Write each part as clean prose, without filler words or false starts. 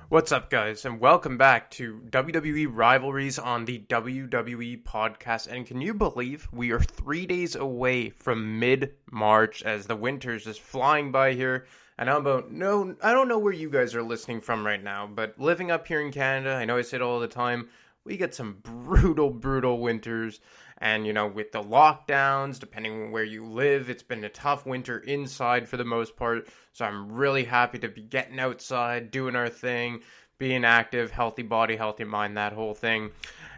What's up, guys, and welcome back to WWE Rivalries on the WWE podcast. And can you believe we are 3 days away from mid-March as the winter's just flying by here? And I don't know where you guys are listening from right now, but living up here in Canada, I know I say it all the time, we get some brutal winters. And, with the lockdowns, depending on where you live, it's been a tough winter inside for the most part. So I'm really happy to be getting outside, doing our thing, being active, healthy body, healthy mind, that whole thing.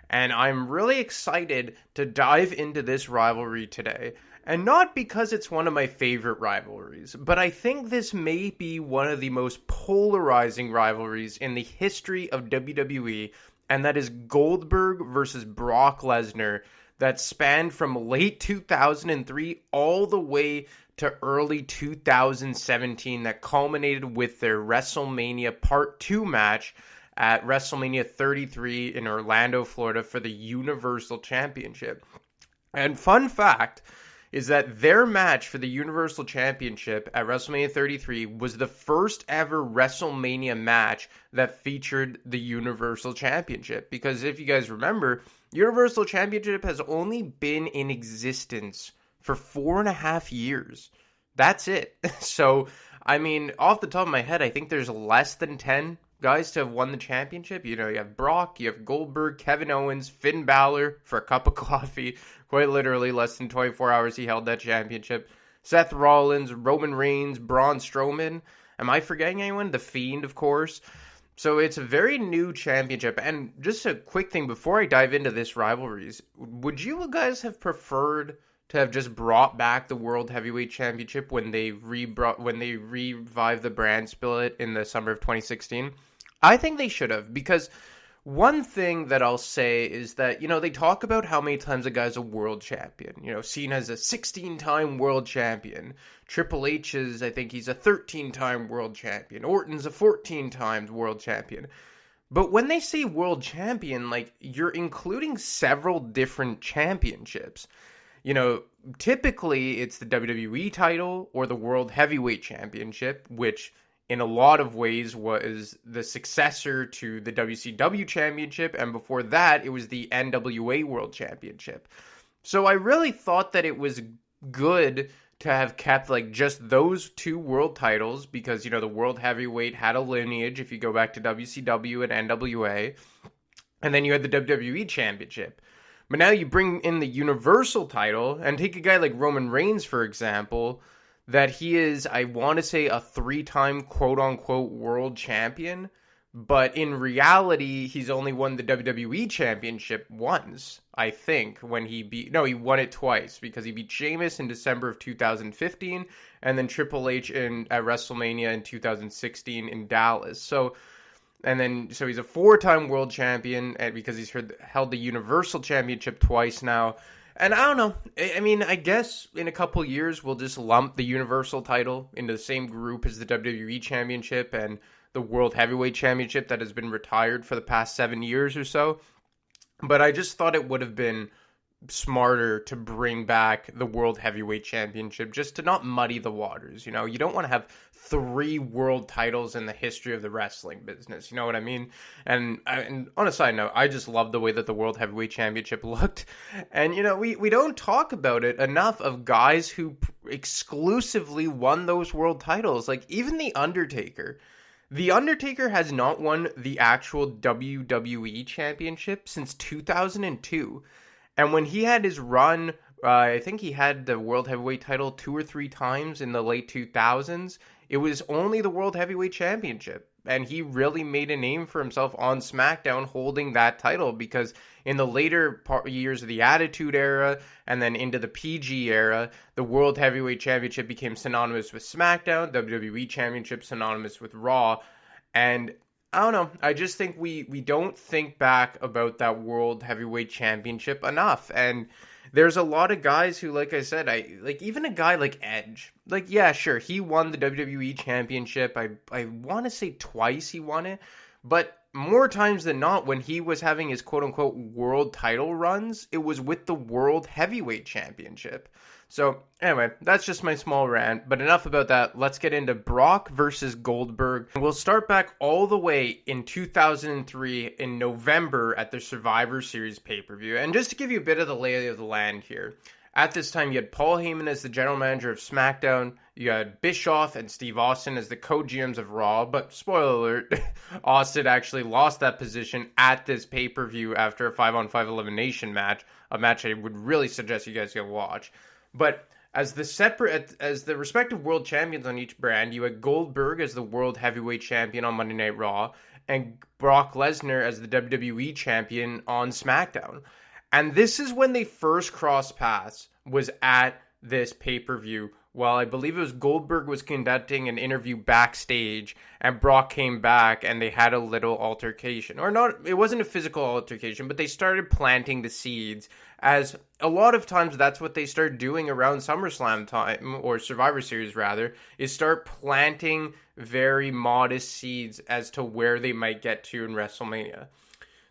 And I'm really excited to dive into this rivalry today. And not because it's one of my favorite rivalries, but I think this may be one of the most polarizing rivalries in the history of WWE, and that is Goldberg versus Brock Lesnar, that spanned from late 2003 all the way to early 2017, that culminated with their WrestleMania Part 2 match at WrestleMania 33 in Orlando, Florida for the Universal Championship. And fun fact is that their match for the Universal Championship at WrestleMania 33 was the first ever WrestleMania match that featured the Universal Championship. Because if you guys remember, Universal Championship has only been in existence for 4.5 years. That's it. So, I mean, off the top of my head, I think there's less than 10 guys to have won the championship. You have Brock, you have Goldberg, Kevin Owens, Finn Balor for a cup of coffee. Quite literally, less than 24 hours he held that championship. Seth Rollins, Roman Reigns, Braun Strowman. Am I forgetting anyone? The Fiend, of course. So it's a very new championship. And just a quick thing before I dive into this rivalries, would you guys have preferred to have just brought back the World Heavyweight Championship when they revived the brand split in the summer of 2016? I think they should have, because one thing that I'll say is that, they talk about how many times a guy's a world champion. Cena's as a 16-time world champion. Triple H is, I think he's a 13-time world champion. Orton's a 14-time world champion. But when they say world champion, you're including several different championships. Typically it's the WWE title or the World Heavyweight Championship, which in a lot of ways was the successor to the WCW Championship, and before that, it was the NWA World Championship. So I really thought that it was good to have kept just those two world titles, because, the World Heavyweight had a lineage if you go back to WCW and NWA, and then you had the WWE Championship. But now you bring in the Universal title, and take a guy like Roman Reigns, for example, that he is, I want to say, a 3-time quote-unquote world champion, but in reality, he's only won the WWE Championship once, I think, he won it twice, because he beat Sheamus in December of 2015, and then Triple H at WrestleMania in 2016 in Dallas. So he's a 4-time world champion, because he's held the Universal Championship twice now. And I don't know. I mean, I guess in a couple years, we'll just lump the Universal title into the same group as the WWE Championship and the World Heavyweight Championship that has been retired for the past 7 years or so. But I just thought it would have been smarter to bring back the World Heavyweight Championship, just to not muddy the waters. You don't want to have 3 world titles in the history of the wrestling business. You know what I mean? And on a side note, I just love the way that the World Heavyweight Championship looked. And, we don't talk about it enough of guys who exclusively won those world titles. Even The Undertaker. The Undertaker has not won the actual WWE Championship since 2002. And when he had his run, I think he had the World Heavyweight title 2 or 3 times in the late 2000s. It was only the World Heavyweight Championship. And he really made a name for himself on SmackDown holding that title, because in the later years of the Attitude Era and then into the PG era, the World Heavyweight Championship became synonymous with SmackDown, WWE Championship synonymous with Raw. And I don't know. I just think we don't think back about that World Heavyweight Championship enough. And there's a lot of guys who, like I said, even a guy like Edge. Yeah, sure, he won the WWE Championship. I want to say twice he won it. But more times than not, when he was having his quote-unquote world title runs, it was with the World Heavyweight Championship. So anyway, that's just my small rant, but enough about that. Let's get into Brock versus Goldberg. We'll start back all the way in 2003 in November at the Survivor Series pay-per-view. And just to give you a bit of the lay of the land here, at this time you had Paul Heyman as the general manager of SmackDown, you had Bischoff and Steve Austin as the co-GMs of Raw, but spoiler alert, Austin actually lost that position at this pay-per-view after a 5-on-5 elimination match, a match I would really suggest you guys go watch. But as the respective world champions on each brand, you had Goldberg as the world heavyweight champion on Monday Night Raw, and Brock Lesnar as the WWE champion on SmackDown. And this is when they first crossed paths, was at this pay-per-view. Well, I believe it was Goldberg was conducting an interview backstage, and Brock came back, and they had a little altercation. Or not, it wasn't a physical altercation, but they started planting the seeds, as a lot of times that's what they start doing around SummerSlam time, or Survivor Series rather, is start planting very modest seeds as to where they might get to in WrestleMania.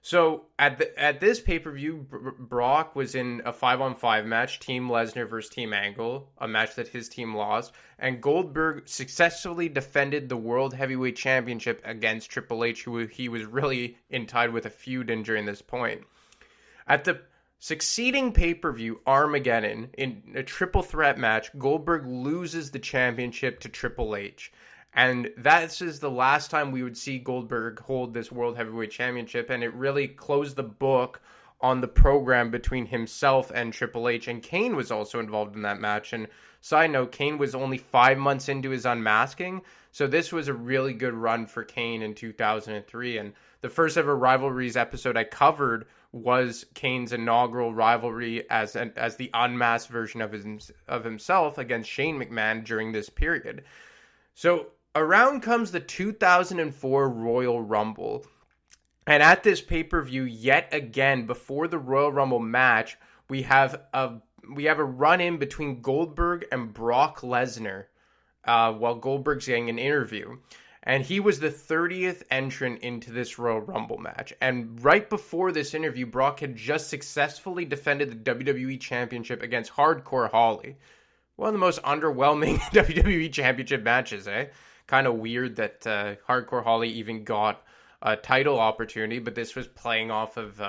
So at this pay-per-view, Brock was in a 5-on-5 match, Team Lesnar versus Team Angle, a match that his team lost, and Goldberg successfully defended the World Heavyweight Championship against Triple H, who he was really tied with a feud in during this point. At the succeeding pay-per-view, Armageddon, in a triple threat match, Goldberg loses the championship to Triple H. And that is the last time we would see Goldberg hold this World Heavyweight Championship, and it really closed the book on the program between himself and Triple H. And Kane was also involved in that match. And side note, Kane was only 5 months into his unmasking, so this was a really good run for Kane in 2003. And the first ever Rivalries episode I covered was Kane's inaugural rivalry as the unmasked version of himself against Shane McMahon during this period. So around comes the 2004 Royal Rumble. And at this pay-per-view, yet again, before the Royal Rumble match, we have a run-in between Goldberg and Brock Lesnar while Goldberg's getting an interview. And he was the 30th entrant into this Royal Rumble match. And right before this interview, Brock had just successfully defended the WWE Championship against Hardcore Holly. One of the most underwhelming WWE Championship matches, eh? Kind of weird that Hardcore Holly even got a title opportunity, but this was playing off of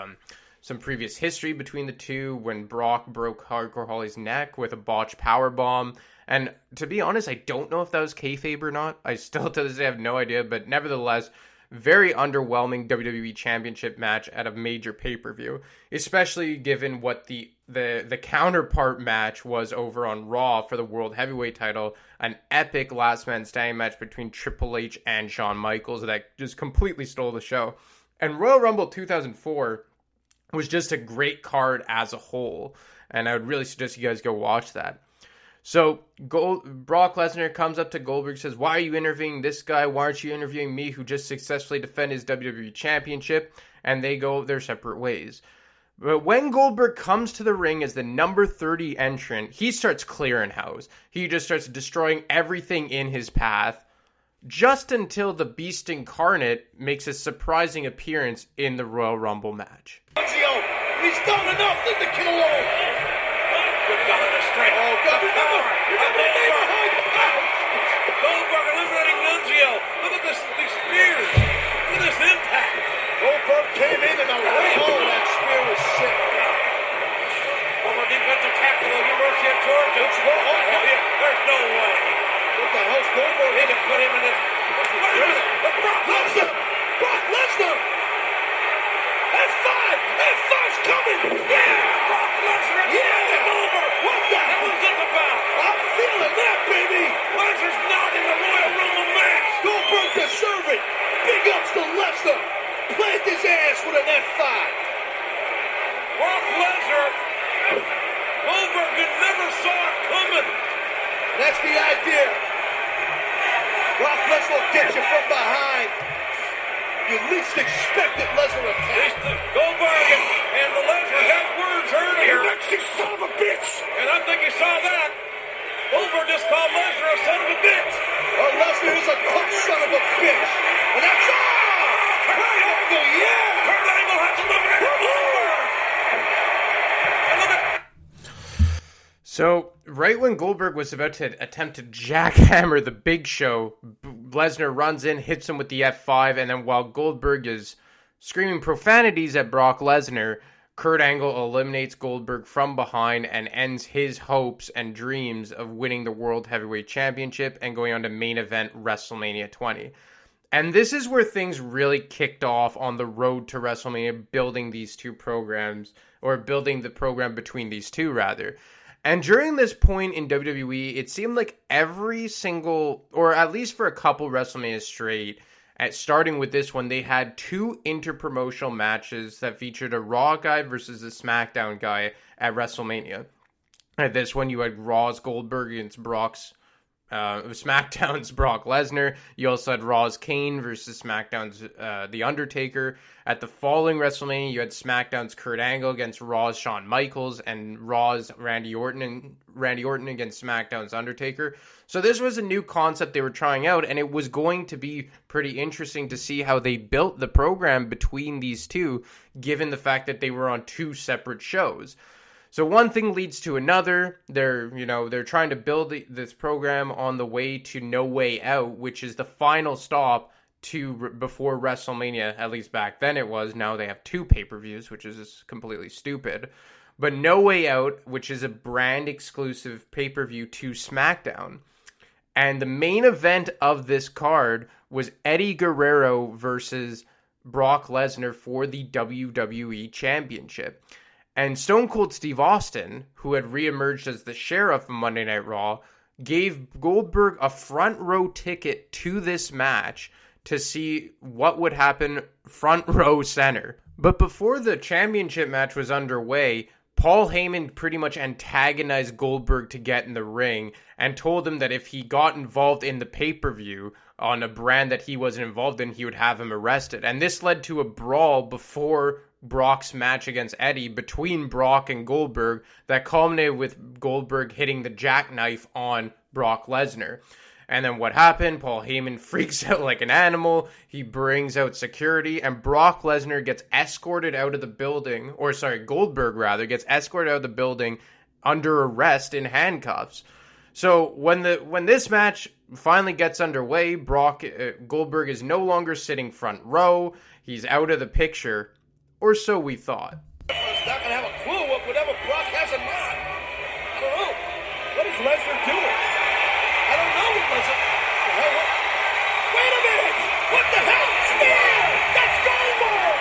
some previous history between the two when Brock broke Hardcore Holly's neck with a botched powerbomb. And to be honest, I don't know if that was kayfabe or not. I still to this day have no idea, but nevertheless, very underwhelming WWE Championship match at a major pay-per-view, especially given what the counterpart match was over on Raw for the World Heavyweight title, an epic last man standing match between Triple H and Shawn Michaels that just completely stole the show. And Royal Rumble 2004 was just a great card as a whole, and I would really suggest you guys go watch that. So Brock Lesnar comes up to Goldberg, says, "Why are you interviewing this guy? Why aren't you interviewing me, who just successfully defended his WWE Championship?" And they go their separate ways. But when Goldberg comes to the ring as the number 30 entrant, he starts clearing house. He just starts destroying everything in his path, just until the Beast Incarnate makes a surprising appearance in the Royal Rumble match. He's done enough to kill all. Good God, the strength. Oh, God, remember the neighborhood. Goldberg eliminating Nunzio. Look at these spears. Look at this impact. Goldberg came in and that spear was sick. Over defensive tackle of University of Georgia. There's no way. What the hell's Goldberg? They can put him in this. Wait a minute. Brock Lesnar. Brock Lesnar. F5. F5's coming. Yeah. Brock Lesnar. Yeah. What the hell is this about? I'm feeling that, baby! Lesnar's not in the Royal Rumble match! Goldberg deserve it! Big ups to Lesnar! Plant his ass with an F5! Brock Lesnar! Goldberg, you never saw it coming! That's the idea! Brock Lesnar will get you from behind! You least expected Lesnar attack! Goldberg and the Lesnar had words earlier! You Mexican son of a bitch! And I think you saw that! Goldberg just called Lesnar a son of a bitch! Well, Lesnar is a tough son of a bitch! And that's all! Kurt Angle, yeah! Kurt Angle has eliminated Goldberg! And look at... So, right when Goldberg was about to attempt to jackhammer the Big Show, Lesnar runs in, hits him with the F5, and then while Goldberg is screaming profanities at Brock Lesnar, Kurt Angle eliminates Goldberg from behind and ends his hopes and dreams of winning the World Heavyweight Championship and going on to main event WrestleMania 20. And this is where things really kicked off on the road to WrestleMania, building these two programs, or building the program between these two, rather. And during this point in WWE, it seemed like every single, or at least for a couple WrestleMania straight, starting with this one, they had two interpromotional matches that featured a Raw guy versus a SmackDown guy at WrestleMania. At this one, you had Raw's Goldberg against SmackDown's Brock Lesnar. You also had Raw's Kane versus SmackDown's The Undertaker. At the following WrestleMania, you had SmackDown's Kurt Angle against Raw's Shawn Michaels and Raw's Randy Orton against SmackDown's Undertaker. So this was a new concept they were trying out, and it was going to be pretty interesting to see how they built the program between these two, given the fact that they were on two separate shows. So one thing leads to another. They're trying to build this program on the way to No Way Out, which is the final stop before WrestleMania. At least back then it was. Now they have two pay-per-views, which is just completely stupid. But No Way Out, which is a brand exclusive pay-per-view to SmackDown. And the main event of this card was Eddie Guerrero versus Brock Lesnar for the WWE Championship. And Stone Cold Steve Austin, who had reemerged as the sheriff of Monday Night Raw, gave Goldberg a front row ticket to this match to see what would happen front row center. But before the championship match was underway, Paul Heyman pretty much antagonized Goldberg to get in the ring and told him that if he got involved in the pay-per-view on a brand that he wasn't involved in, he would have him arrested. And this led to a brawl before Brock's match against Eddie between Brock and Goldberg that culminated with Goldberg hitting the jackknife on Brock Lesnar. And then what happened? Paul Heyman freaks out like an animal. He brings out security, and Brock Lesnar gets escorted out of the building, Goldberg rather, gets escorted out of the building under arrest in handcuffs. So when this match finally gets underway, Goldberg is no longer sitting front row. He's out of the picture. Or so we thought. He's not going to have a clue whatever Brock has in mind. I don't know. What is Lesnar doing? I don't know what Lesnar... Wait a minute! What the hell? Spear! That's Goldberg!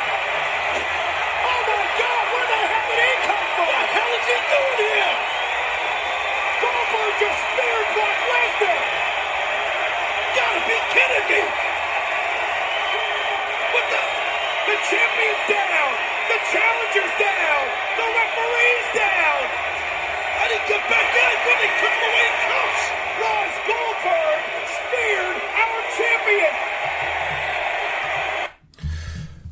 Oh my God! Where the hell did he come from? What the hell is he doing here? Goldberg just speared Brock Lesnar! You gotta be kidding me! What the... The champion's down! The challenger's down! The referee's down! I didn't get back in! When they took away cuffs! Ross Goldberg speared our champion!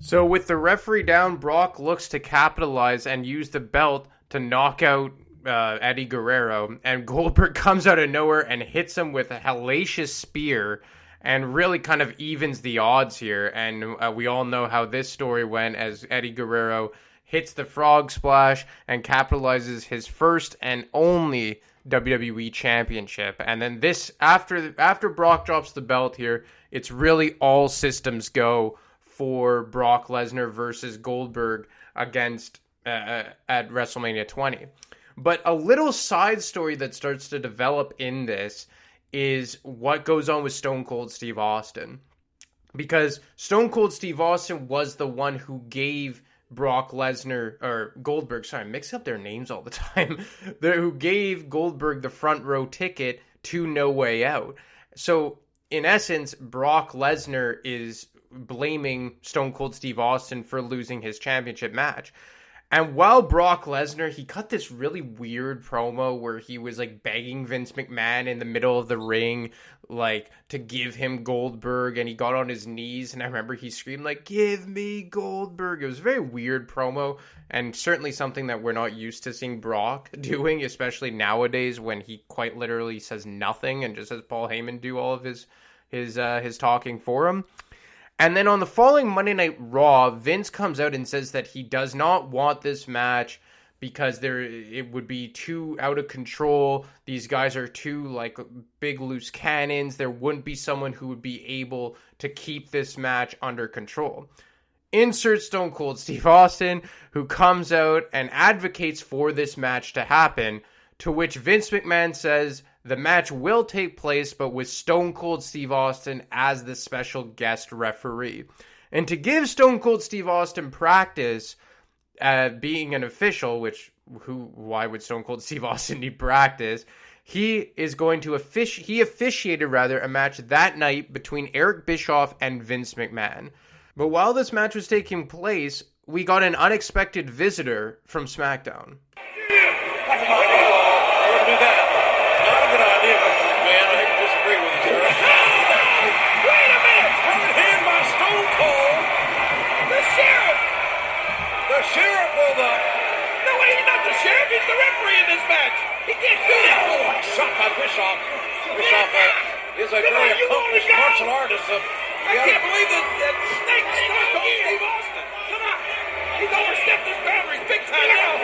So with the referee down, Brock looks to capitalize and use the belt to knock out Eddie Guerrero. And Goldberg comes out of nowhere and hits him with a hellacious spear and really kind of evens the odds here. And we all know how this story went, as Eddie Guerrero hits the frog splash and capitalizes his first and only WWE Championship. And then this, after Brock drops the belt here, it's really all systems go for Brock Lesnar versus Goldberg against at WrestleMania 20. But a little side story that starts to develop in this is what goes on with Stone Cold Steve Austin. Because Stone Cold Steve Austin was the one who gave Goldberg, sorry, I mix up their names all the time, who gave Goldberg the front row ticket to No Way Out. So, in essence, Brock Lesnar is blaming Stone Cold Steve Austin for losing his championship match. And while Brock Lesnar, he cut this really weird promo where he was like begging Vince McMahon in the middle of the ring, like to give him Goldberg, and he got on his knees, and I remember he screamed like, "Give me Goldberg." It was a very weird promo, and certainly something that we're not used to seeing Brock doing, especially nowadays when he quite literally says nothing and just has Paul Heyman do all of his talking for him. And then on the following Monday Night Raw, Vince comes out and says that he does not want this match because it would be too out of control. These guys are too like big loose cannons. There wouldn't be someone who would be able to keep this match under control. Insert Stone Cold Steve Austin, who comes out and advocates for this match to happen, to which Vince McMahon says the match will take place, but with Stone Cold Steve Austin as the special guest referee. And to give Stone Cold Steve Austin practice being an official, why would Stone Cold Steve Austin need practice? He is going to he officiated a match that night between Eric Bischoff and Vince McMahon. But while this match was taking place, we got an unexpected visitor from SmackDown. That's a good idea. Do that. Not a good idea, Mr. McMahon. I disagree with you, sir. Wait a minute! Hard hand by Stone Cold. The sheriff! The sheriff will No, he's not the sheriff. He's the referee in this match. He can't do that. Oh, shot by Bischoff. Bischoff is a very accomplished martial artist. I can't believe that snake Stone Cold Steve Austin. Come on. He's overstepped his boundaries big time now.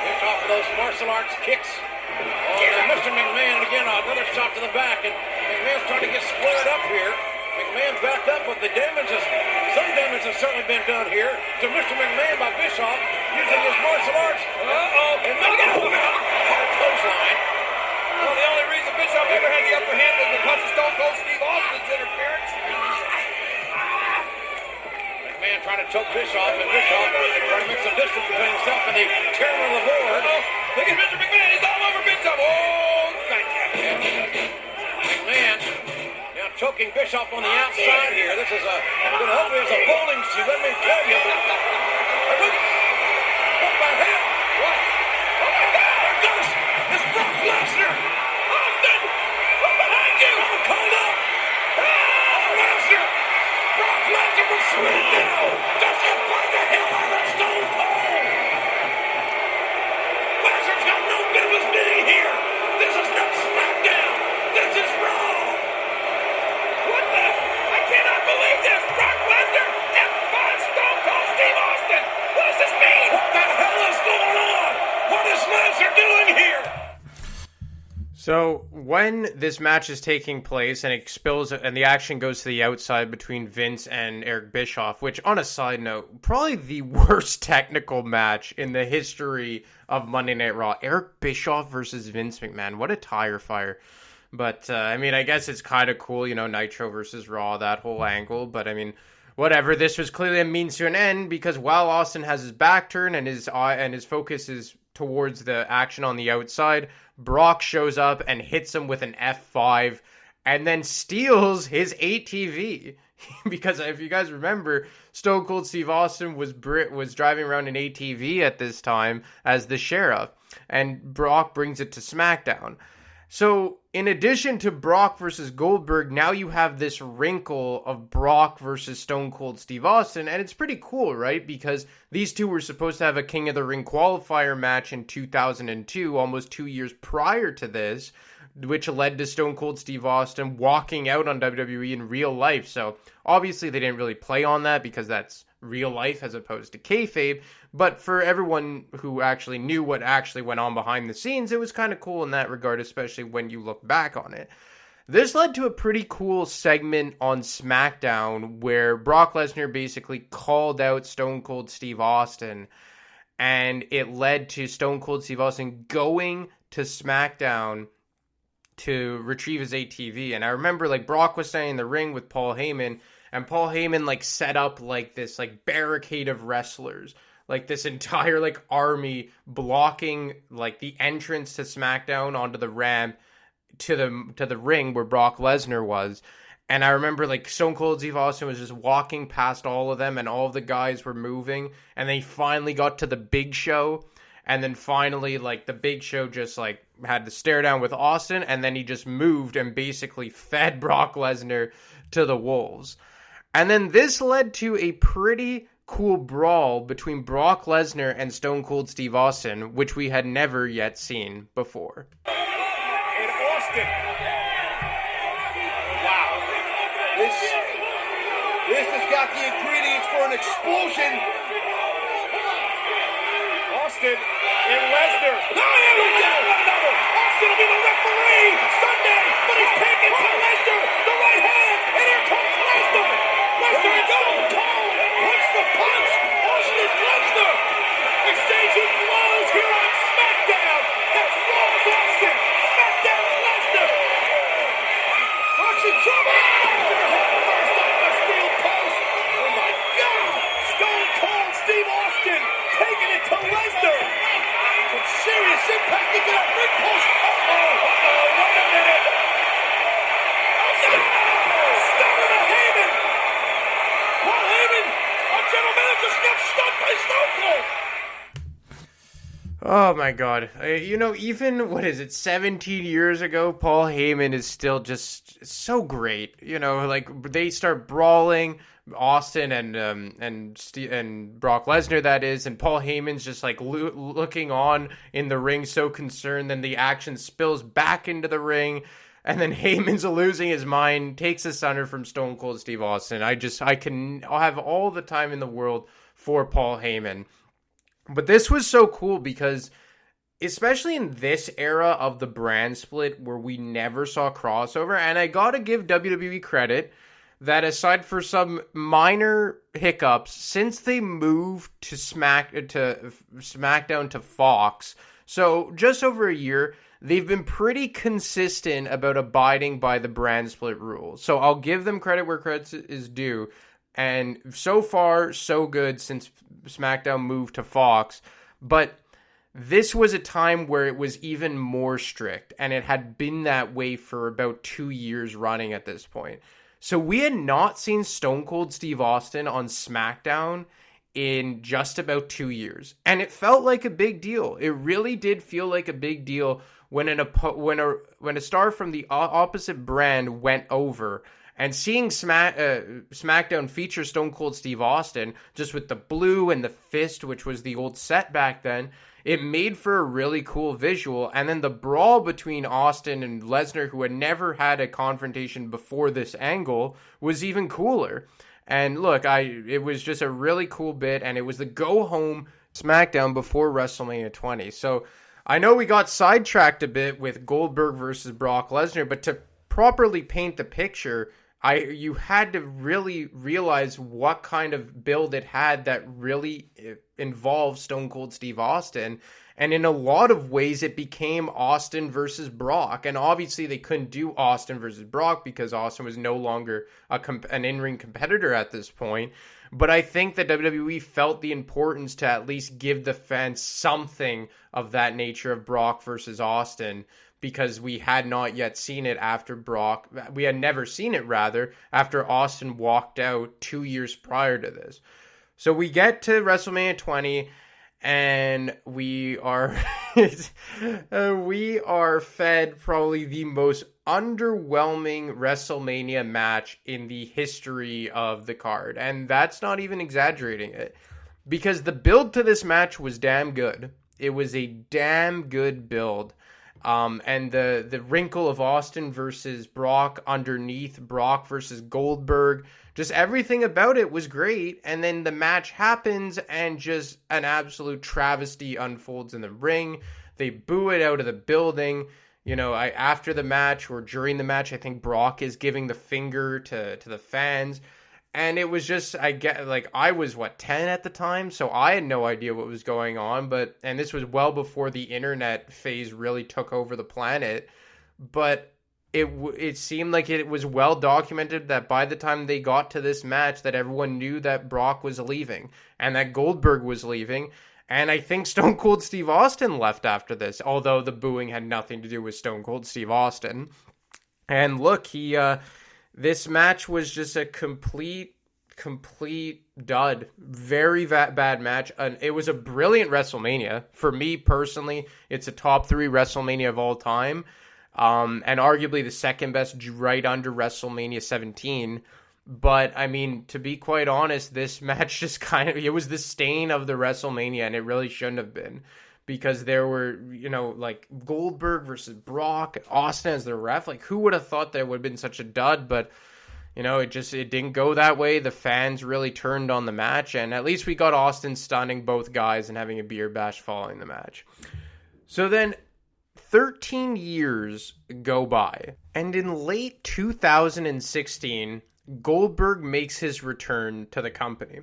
Bischoff with those martial arts kicks. Oh, and Mr. McMahon again, another shot to the back, and McMahon's trying to get squared up here. McMahon's backed up, but some damage has certainly been done here to Mr. McMahon by Bischoff using his martial arts. And look at hard clothesline. Well, the only reason Bischoff ever had the upper hand was because of Stone Cold Steve Austin's interference. McMahon trying to choke Bischoff, and Bischoff trying to make some distance between himself and the chairman of the board. Look at Mr. McMahon, he's all over Bischoff. Oh, thank you. McMahon now choking Bischoff on the outside here. This is hopefully it's a bowling shoe, let me tell you. What the hell? What? Oh my God, there goes it's Brock Lesnar. Austin, behind you. Called up. Lesnar. Brock Lesnar from SmackDown. Does he fight the hell out of Stone Cold? Lesnar's got no business being here. This is not SmackDown. This is Raw. What the? I cannot believe this. Brock Lesnar F5 Stone Cold Steve Austin. What does this mean? What the hell is going on? What is Lesnar doing here? So when this match is taking place and and the action goes to the outside between Vince and Eric Bischoff, which on a side note, probably the worst technical match in the history of Monday Night Raw. Eric Bischoff versus Vince McMahon. What a tire fire. But I mean, I guess it's kind of cool, Nitro versus Raw, that whole angle. But I mean, whatever. This was clearly a means to an end, because while Austin has his back turned and his focus is towards the action on the outside, Brock shows up and hits him with an F5 and then steals his ATV. Because if you guys remember, Stone Cold Steve Austin was driving around an ATV at this time as the sheriff, and Brock brings it to SmackDown. So in addition to Brock versus Goldberg, now you have this wrinkle of Brock versus Stone Cold Steve Austin, and it's pretty cool, right? Because these two were supposed to have a King of the Ring qualifier match in 2002, almost 2 years prior to this, which led to Stone Cold Steve Austin walking out on WWE in real life. So obviously they didn't really play on that because that's real life as opposed to kayfabe. But for everyone who actually knew what actually went on behind the scenes, it was kind of cool in that regard, especially when you look back on it. This led to a pretty cool segment on SmackDown where Brock Lesnar basically called out Stone Cold Steve Austin, and it led to Stone Cold Steve Austin going to SmackDown to retrieve his ATV. And I remember Brock was standing in the ring with Paul Heyman, and Paul Heyman set up this barricade of wrestlers, this entire army blocking the entrance to SmackDown onto the ramp to the ring where Brock Lesnar was. And I remember Stone Cold Steve Austin was just walking past all of them, and all of the guys were moving, and they finally got to the Big Show. And then finally, the Big Show just, had to stare down with Austin, and then he just moved and basically fed Brock Lesnar to the wolves. And then this led to a pretty cool brawl between Brock Lesnar and Stone Cold Steve Austin, which we had never yet seen before. And Austin. Wow. This has got the ingredients for an explosion. Austin and Lesnar. Oh, here we go! Austin will be the referee Sunday, but he's taken to Lesnar. The right hand, and here comes Lesnar. Lesnar goes. Cole puts the punch. Austin Lesnar exchanging blows here on SmackDown. That's Raw's Austin. SmackDown's Lesnar. Watching trouble. First off the steel post. Oh my God! Stone Cold Steve Austin taking it to Lesnar. With serious impact into that ring post. Wait a minute. Stunner to Heyman. Paul Heyman, our general manager, got stunned by Stone Cold. Oh my God. Even, 17 years ago, Paul Heyman is still just so great. They start brawling, Austin and Brock Lesnar, that is, and Paul Heyman's just looking on in the ring, so concerned. Then the action spills back into the ring, and then Heyman's losing his mind, takes a stunner from Stone Cold Steve Austin. I'll have all the time in the world for Paul Heyman. But this was so cool because, especially in this era of the brand split where we never saw crossover, and I gotta give WWE credit that aside for some minor hiccups, since they moved to SmackDown to Fox, so just over a year, they've been pretty consistent about abiding by the brand split rules. So I'll give them credit where credit is due. And so far, so good since SmackDown moved to Fox. But this was a time where it was even more strict. And it had been that way for about 2 years running at this point. So we had not seen Stone Cold Steve Austin on SmackDown in just about 2 years. And it felt like a big deal. It really did feel like a big deal when a star from the opposite brand went over. And seeing SmackDown feature Stone Cold Steve Austin, just with the blue and the fist, which was the old set back then, it made for a really cool visual. And then the brawl between Austin and Lesnar, who had never had a confrontation before this angle, was even cooler. And look, it was just a really cool bit, and it was the go-home SmackDown before WrestleMania 20. So I know we got sidetracked a bit with Goldberg versus Brock Lesnar, but to properly paint the picture, you had to really realize what kind of build it had that really involved Stone Cold Steve Austin. And in a lot of ways, it became Austin versus Brock. And obviously, they couldn't do Austin versus Brock because Austin was no longer an in-ring competitor at this point. But I think that WWE felt the importance to at least give the fans something of that nature of Brock versus Austin, because we had not yet seen it after Brock. We had never seen it, rather, after Austin walked out 2 years prior to this. So we get to WrestleMania 20, and we are fed probably the most underwhelming WrestleMania match in the history of the card. And that's not even exaggerating it, because the build to this match was damn good. It was a damn good build. And the wrinkle of Austin versus Brock underneath, Brock versus Goldberg, just everything about it was great. And then the match happens and just an absolute travesty unfolds in the ring. They boo it out of the building. After the match or during the match, I think Brock is giving the finger to the fans. And it was just, I was 10 at the time, so I had no idea what was going on. And this was well before the internet phase really took over the planet. But it seemed like it was well documented that by the time they got to this match, that everyone knew that Brock was leaving and that Goldberg was leaving. And I think Stone Cold Steve Austin left after this, although the booing had nothing to do with Stone Cold Steve Austin. And look, this match was just a complete dud. Very bad match. And it was a brilliant WrestleMania. For me personally, it's a top 3 WrestleMania of all time. And arguably the second best, right under WrestleMania 17. But, I mean, to be quite honest, this match just it was the stain of the WrestleMania, and it really shouldn't have been. Because there were, Goldberg versus Brock, Austin as the ref. Who would have thought that would have been such a dud? But, it didn't go that way. The fans really turned on the match, and at least we got Austin stunning both guys and having a beer bash following the match. So then 13 years go by, and in late 2016, Goldberg makes his return to the company.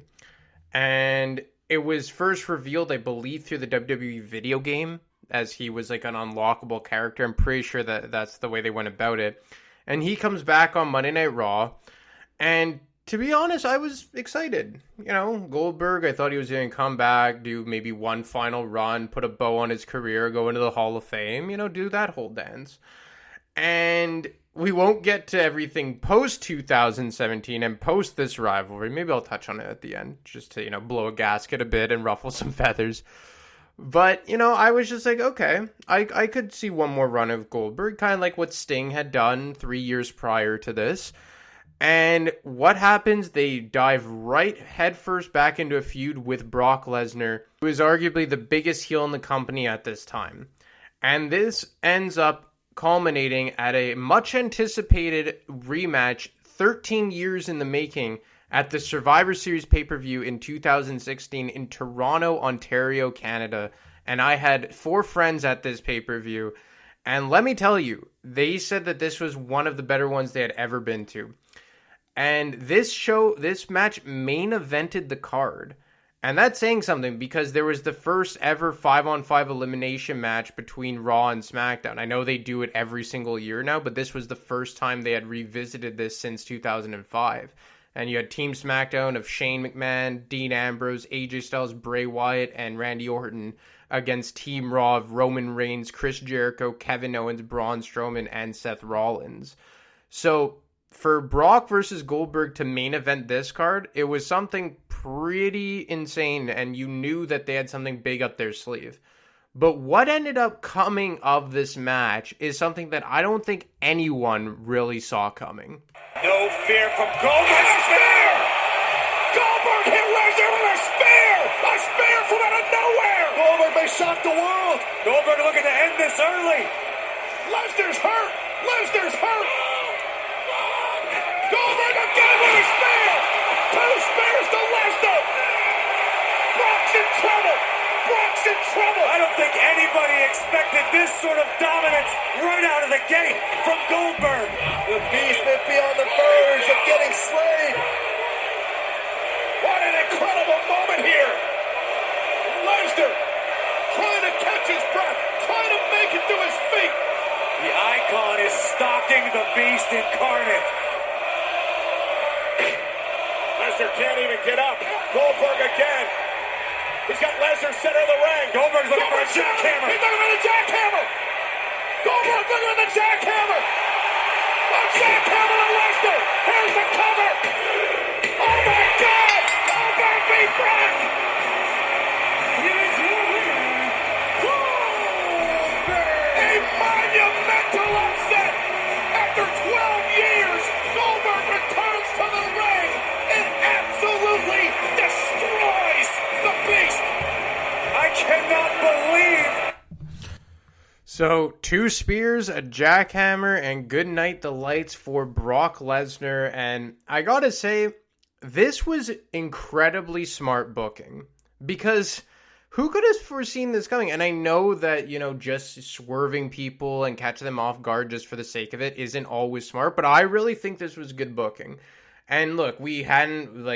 And it was first revealed, I believe, through the WWE video game, as he was like an unlockable character. I'm pretty sure that's the way they went about it. And he comes back on Monday Night Raw. And to be honest, I was excited. Goldberg, I thought he was going to come back, do maybe one final run, put a bow on his career, go into the Hall of Fame, do that whole dance. And we won't get to everything post 2017 and post this rivalry. Maybe I'll touch on it at the end, just to, blow a gasket a bit and ruffle some feathers. But, I was just like, okay, I could see one more run of Goldberg, kind of like what Sting had done 3 years prior to this. And what happens? They dive right headfirst back into a feud with Brock Lesnar, who is arguably the biggest heel in the company at this time. And this ends up culminating at a much anticipated rematch 13 years in the making at the Survivor Series pay-per-view in 2016 in Toronto, Ontario, Canada. And I had 4 friends at this pay-per-view. And let me tell you, they said that this was one of the better ones they had ever been to. And this match main evented the card. And that's saying something, because there was the first ever 5-on-5 elimination match between Raw and SmackDown. I know they do it every single year now, but this was the first time they had revisited this since 2005. And you had Team SmackDown of Shane McMahon, Dean Ambrose, AJ Styles, Bray Wyatt, and Randy Orton against Team Raw of Roman Reigns, Chris Jericho, Kevin Owens, Braun Strowman, and Seth Rollins. So for Brock versus Goldberg to main event this card, it was something pretty insane, and you knew that they had something big up their sleeve. But what ended up coming of this match is something that I don't think anyone really saw coming. No fear from Goldberg. A spear! Goldberg hit Lesnar with a spear! A spear from out of nowhere! Goldberg may shock the world. Goldberg looking to end this early. Lesnar's hurt! Lesnar's hurt! Goldberg again with a spear! 2 spears to Lesnar! Brock's in trouble! Brock's in trouble! I don't think anybody expected this sort of dominance right out of the gate from Goldberg. The Beast may be on the verge of getting slayed. What an incredible moment here! Lesnar trying to catch his breath, trying to make it to his feet. The icon is stalking the Beast incarnate. Lesnar can't even get up. Goldberg again. He's got Lesnar center of the ring. Goldberg's looking for a jackhammer. He's looking for the jackhammer. Goldberg looking for the jackhammer. A jackhammer to Lesnar. Here's the cover. Oh my God! Goldberg beat Brock. Here's your winner, Goldberg. A monumental upset. After 12 years, Goldberg returns to the ring and absolutely destroys the Beast. I cannot believe. So 2 spears, a jackhammer, and good night the lights for Brock Lesnar. And I gotta say, this was incredibly smart booking, because who could have foreseen this coming? And I know that, just swerving people and catching them off guard just for the sake of it isn't always smart, but I really think this was good booking. And look, we hadn't,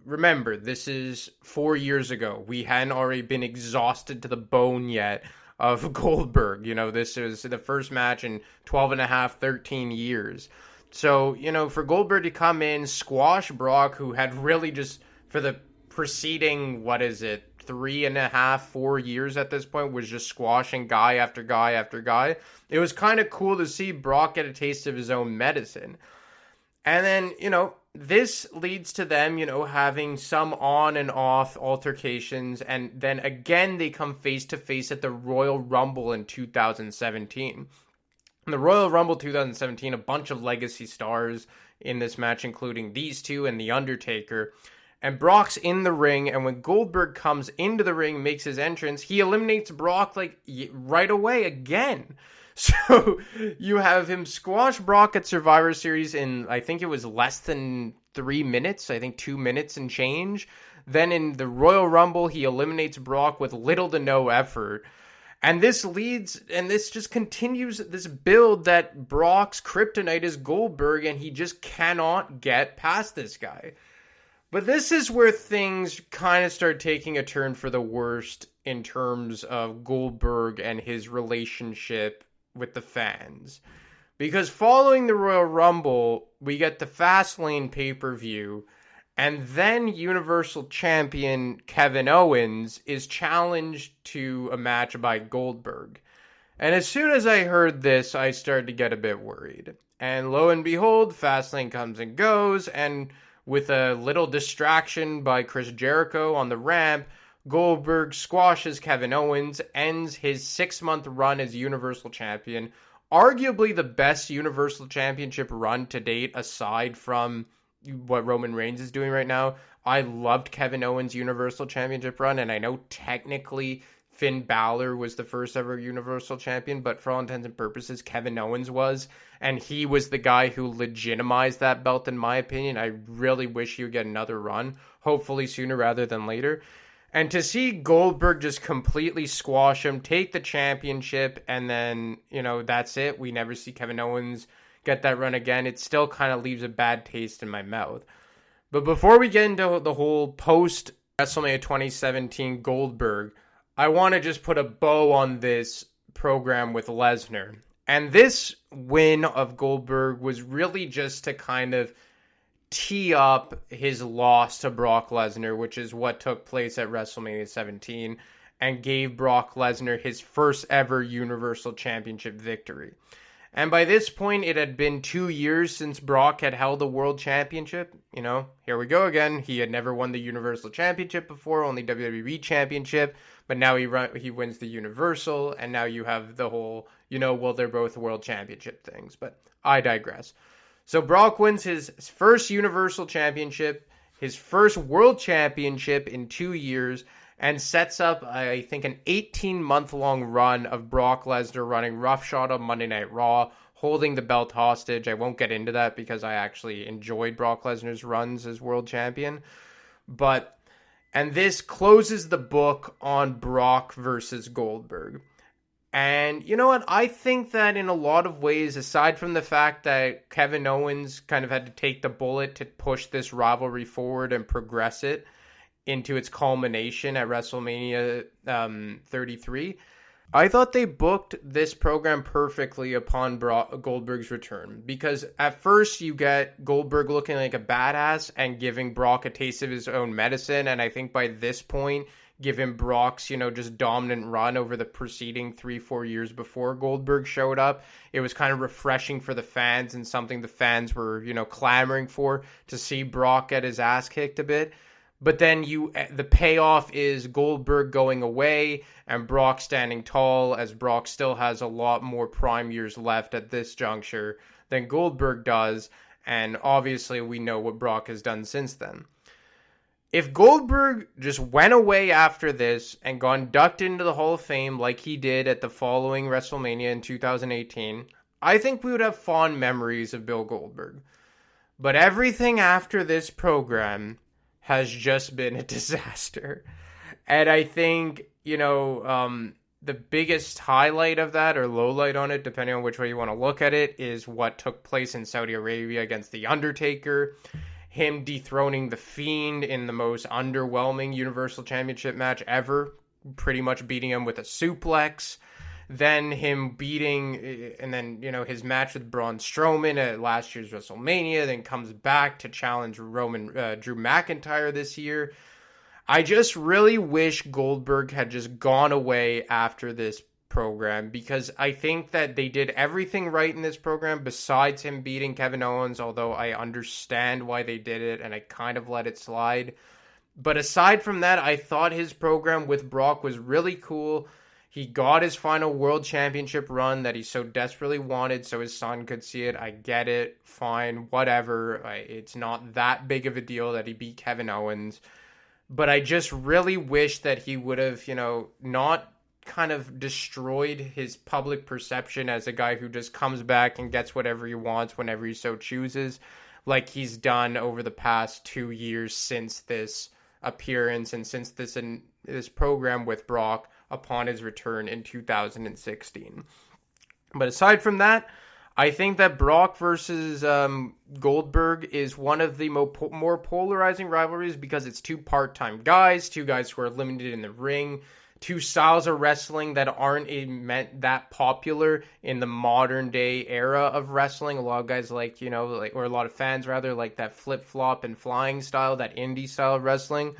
remember, this is 4 years ago. We hadn't already been exhausted to the bone yet of Goldberg. This is the first match in 12 and a half, 13 years. So, for Goldberg to come in, squash Brock, who had really just, for the preceding, 3.5, 4 years at this point, was just squashing guy after guy after guy. It was kind of cool to see Brock get a taste of his own medicine. And then, this leads to them, having some on and off altercations. And then again, they come face to face at the Royal Rumble in 2017. In the Royal Rumble 2017, a bunch of legacy stars in this match, including these two and The Undertaker. And Brock's in the ring, and when Goldberg comes into the ring, makes his entrance, he eliminates Brock right away again. So you have him squash Brock at Survivor Series in, I think it was less than 3 minutes, I think 2 minutes and change. Then in the Royal Rumble, he eliminates Brock with little to no effort. And this leads, and this just continues this build that Brock's kryptonite is Goldberg, and he just cannot get past this guy. But this is where things kind of start taking a turn for the worst in terms of Goldberg and his relationship with the fans. Because following the Royal Rumble, we get the Fastlane pay-per-view, and then Universal Champion Kevin Owens is challenged to a match by Goldberg. And as soon as I heard this, I started to get a bit worried. And lo and behold, Fastlane comes and goes, and with a little distraction by Chris Jericho on the ramp, Goldberg squashes Kevin Owens, ends his 6-month run as Universal Champion, arguably the best Universal Championship run to date aside from what Roman Reigns is doing right now. I loved Kevin Owens' Universal Championship run, and I know technically Finn Balor was the first ever Universal Champion, but for all intents and purposes, Kevin Owens was, and he was the guy who legitimized that belt, in my opinion. I really wish he would get another run, hopefully sooner rather than later. And to see Goldberg just completely squash him, take the championship, and then, that's it. We never see Kevin Owens get that run again. It still kind of leaves a bad taste in my mouth. But before we get into the whole post WrestleMania 2017 Goldberg, I want to just put a bow on this program with Lesnar. And this win of Goldberg was really just to kind of tee up his loss to Brock Lesnar, which is what took place at WrestleMania 17, and gave Brock Lesnar his first ever Universal Championship victory. And by this point, it had been 2 years since Brock had held the World Championship. Here we go again. He had never won the Universal Championship before, only WWE Championship. But now he wins the Universal, and now you have the whole, they're both World Championship things. But I digress. So Brock wins his first Universal Championship, his first World Championship in 2 years, and sets up, I think, an 18-month-long run of Brock Lesnar running roughshod on Monday Night Raw, holding the belt hostage. I won't get into that because I actually enjoyed Brock Lesnar's runs as world champion. And this closes the book on Brock versus Goldberg. And you know what? I think that in a lot of ways, aside from the fact that Kevin Owens kind of had to take the bullet to push this rivalry forward and progress it into its culmination at WrestleMania 33, I thought they booked this program perfectly upon Goldberg's return. Because at first you get Goldberg looking like a badass and giving Brock a taste of his own medicine. And I think by this point, given Brock's, just dominant run over the preceding 3-4 years before Goldberg showed up, it was kind of refreshing for the fans and something the fans were, clamoring for, to see Brock get his ass kicked a bit. But then the payoff is Goldberg going away and Brock standing tall, as Brock still has a lot more prime years left at this juncture than Goldberg does. And obviously we know what Brock has done since then. If Goldberg just went away after this and got inducted into the Hall of Fame like he did at the following WrestleMania in 2018, I think we would have fond memories of Bill Goldberg. But everything after this program has just been a disaster. And I think, the biggest highlight of that, or low light on it, depending on which way you want to look at it, is what took place in Saudi Arabia against The Undertaker. Him dethroning The Fiend in the most underwhelming Universal Championship match ever, pretty much beating him with a suplex. Then him beating, and then, his match with Braun Strowman at last year's WrestleMania, then comes back to challenge Drew McIntyre this year. I just really wish Goldberg had just gone away after this program, because I think that they did everything right in this program besides him beating Kevin Owens, although I understand why they did it and I kind of let it slide. But aside from that, I thought his program with Brock was really cool. He got his final World Championship run that he so desperately wanted so his son could see it. I get it. Fine. Whatever. It's not that big of a deal that he beat Kevin Owens. But I just really wish that he would have, not kind of destroyed his public perception as a guy who just comes back and gets whatever he wants whenever he so chooses, like he's done over the past 2 years since this appearance and since this program with Brock upon his return in 2016. But aside from that, I think that Brock versus Goldberg is one of the more polarizing rivalries because it's two part-time guys, two guys who are limited in the ring, two styles of wrestling that aren't that popular in the modern day era of wrestling. A lot of guys like, or a lot of fans rather, like that flip-flop and flying style, that indie style of wrestling.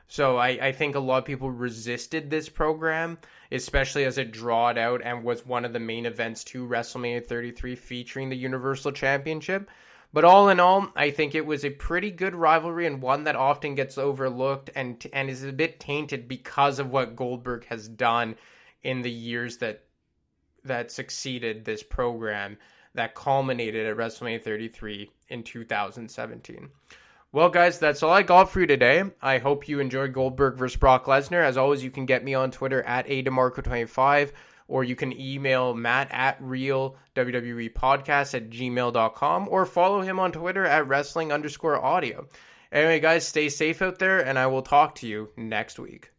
So I think a lot of people resisted this program, especially as it drawed out and was one of the main events to WrestleMania 33 featuring the Universal Championship. But all in all, I think it was a pretty good rivalry and one that often gets overlooked and is a bit tainted because of what Goldberg has done in the years that succeeded this program that culminated at WrestleMania 33 in 2017. Well, guys, that's all I got for you today. I hope you enjoyed Goldberg versus Brock Lesnar. As always, you can get me on Twitter at @ademarco25, or you can email Matt at realwwepodcast@gmail.com, or follow him on Twitter at wrestling_audio. Anyway, guys, stay safe out there, and I will talk to you next week.